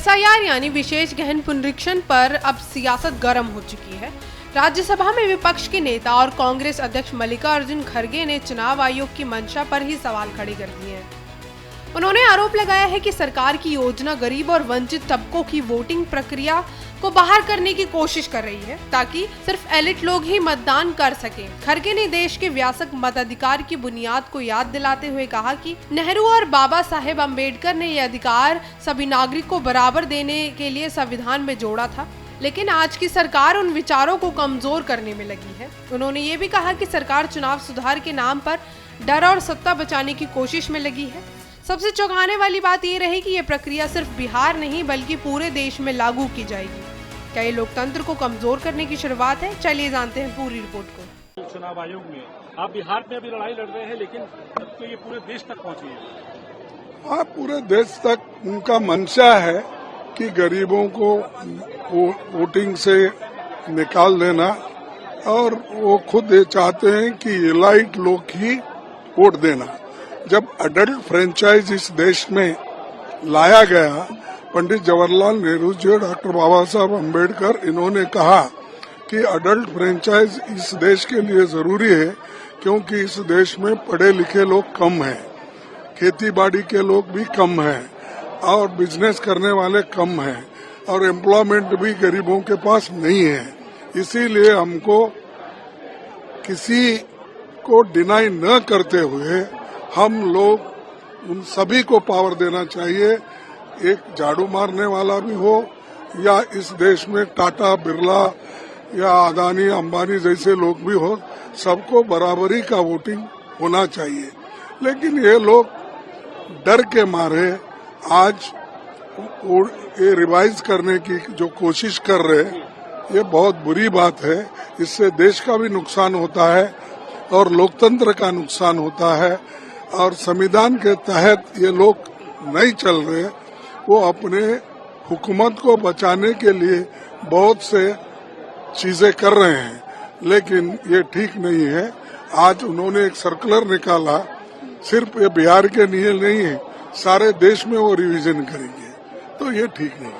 SIR यानी विशेष गहन पुनरीक्षण पर अब सियासत गर्म हो चुकी है। राज्यसभा में विपक्ष के नेता और कांग्रेस अध्यक्ष मल्लिकार्जुन खड़गे ने चुनाव आयोग की मंशा पर ही सवाल खड़े कर दिए हैं। उन्होंने आरोप लगाया है कि सरकार की योजना गरीब और वंचित तबकों की वोटिंग प्रक्रिया को बाहर करने की कोशिश कर रही है ताकि सिर्फ एलिट लोग ही मतदान कर सकें। खड़गे ने देश के व्यापक मताधिकार की बुनियाद को याद दिलाते हुए कहा कि नेहरू और बाबा साहेब अम्बेडकर ने यह अधिकार सभी नागरिक को बराबर देने के लिए संविधान में जोड़ा था, लेकिन आज की सरकार उन विचारों को कमजोर करने में लगी है। उन्होंने ये भी कहा कि सरकार चुनाव सुधार के नाम पर डर और सत्ता बचाने की कोशिश में लगी है। सबसे चौंकाने वाली बात ये रही कि ये प्रक्रिया सिर्फ बिहार नहीं बल्कि पूरे देश में लागू की जाएगी। क्या ये लोकतंत्र को कमजोर करने की शुरुआत है? चलिए जानते हैं पूरी रिपोर्ट को। चुनाव आयोग में आप बिहार में अभी लड़ाई लड़ रहे हैं, लेकिन अब तो ये पूरे देश तक पहुंची है। हाँ, पूरे देश तक उनका मंशा है कि गरीबों को वोटिंग से निकाल देना, और वो खुद ये चाहते हैं कि एलाइट लोग ही वोट देना। जब अडल्ट फ्रेंचाइज इस देश में लाया गया, पंडित जवाहरलाल नेहरू जी और डॉक्टर बाबा साहब अम्बेडकर, इन्होंने कहा कि अडल्ट फ्रेंचाइज इस देश के लिए जरूरी है क्योंकि इस देश में पढ़े लिखे लोग कम हैं, खेती बाड़ी के लोग भी कम हैं और बिजनेस करने वाले कम हैं और एम्प्लॉयमेंट भी गरीबों के पास नहीं है। इसीलिए हमको किसी को डिनाई न करते हुए हम लोग उन सभी को पावर देना चाहिए। एक झाड़ू मारने वाला भी हो या इस देश में टाटा, बिरला या अदानी, अंबानी जैसे लोग भी हो, सबको बराबरी का वोटिंग होना चाहिए। लेकिन ये लोग डर के मारे आज ये रिवाइज करने की जो कोशिश कर रहे हैं, ये बहुत बुरी बात है। इससे देश का भी नुकसान होता है और लोकतंत्र का नुकसान होता है, और संविधान के तहत ये लोग नहीं चल रहे। वो अपने हुकूमत को बचाने के लिए बहुत से चीजें कर रहे हैं, लेकिन ये ठीक नहीं है। आज उन्होंने एक सर्कुलर निकाला, सिर्फ ये बिहार के लिए नहीं है, सारे देश में वो रिवीजन करेंगे, तो ये ठीक नहीं।